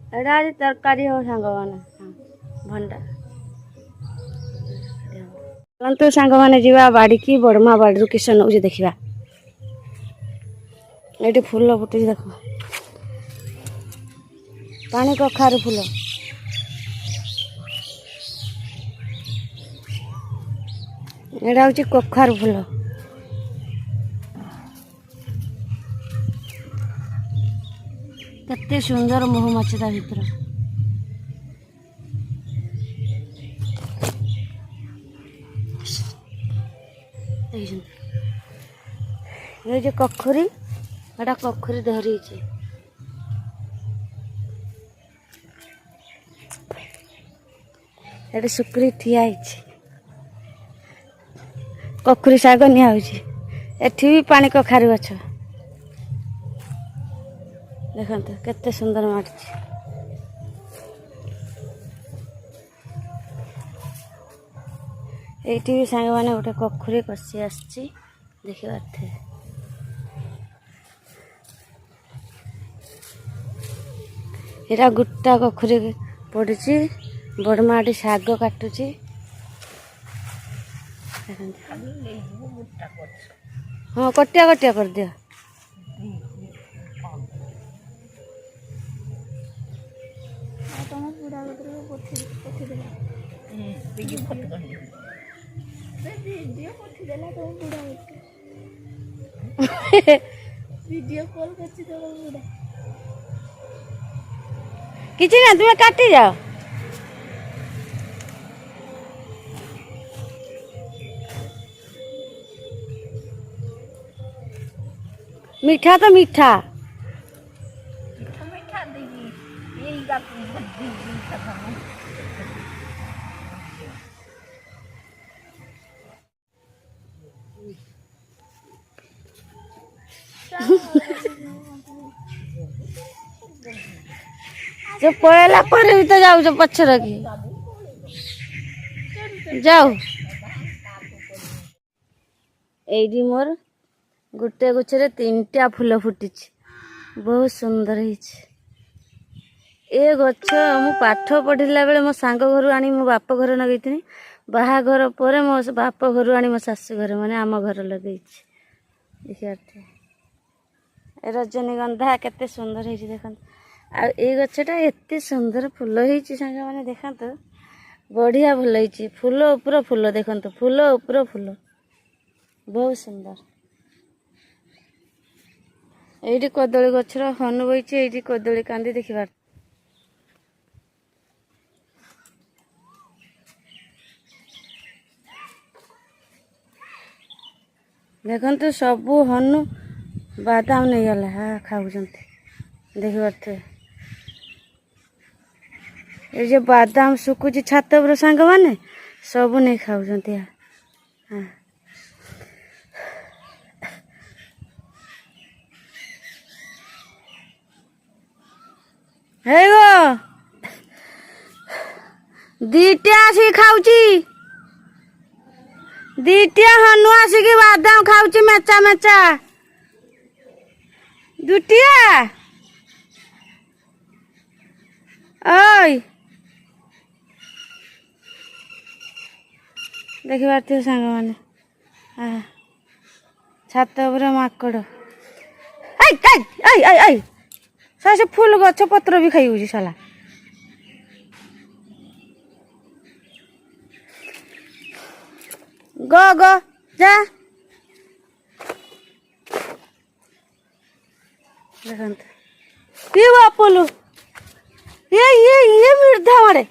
एटा आज तरकारी हो सांग मैंने भंडा चलतु सांग मैंने जीवा बाड़ी की बड़मा बाड़ी किशन हो देखा ये फूल फुटुच देख पानी कखार फूल एटा हूँ कखार फूल केते सुंदर महुमाछी ता भीतर ये जो कखुरी एटा कखुरी धरी एटा सुकुरी ठिया कखुरी शाग निया एठी भी पानी कखारू गछ देखते केते सुंदर माटी ये भी सांग मैंने गोटे कखुरी कषि आसी देखा थे यहाँ गोटा कखुरी पड़ी बड़मा शाग काटुची हाँ कटिया कटिया कर दिया वीडियो कॉल करछि तो बुढ़ा किसी ना तुम्हें काटी जाओ मीठा तो मीठा मीठा देगी यही का बुद्धि खत्म जो पड़ेला पर भी तो जाऊ जो पछ रखी जाऊ एडी मोर गोटे गछरे 3टा फूल फुटी बहुत सुंदर ए गछ मु पाठ पढ़िला बेले मो सांग घर आनी मो बाप घर लगे बाहाघर पर मो बाप घर आनी मो शाशु घर माने आम घर लगे देखिए रजनीगंधा केते सुंदर है देखते आ गछटा एते सुंदर फूल होती सांग मैंने देखते बढ़िया फूल होती फूल उपर फूल देखते फूल उपर फूल बहुत सुंदर ये कदली गछर हनु बही ये कदली कांदी देखा देखते सबू हनु बादाम नहीं गला हाँ खाऊ देखिए ये बादाम सुकुची छात पर सांग मैंने सबू नहीं खाऊ हाँ हे गो दीटा आसिक खाऊची दीटा हनु आसिक बादाम खाऊची मेचा मेचा दुटिया ओय देखी पार्थ सांग मैंने छात पर माकड़ से फूल गछ पत्र भी खाई साला गो गो जा देखते ये बापोलू ये मिर्धा मारे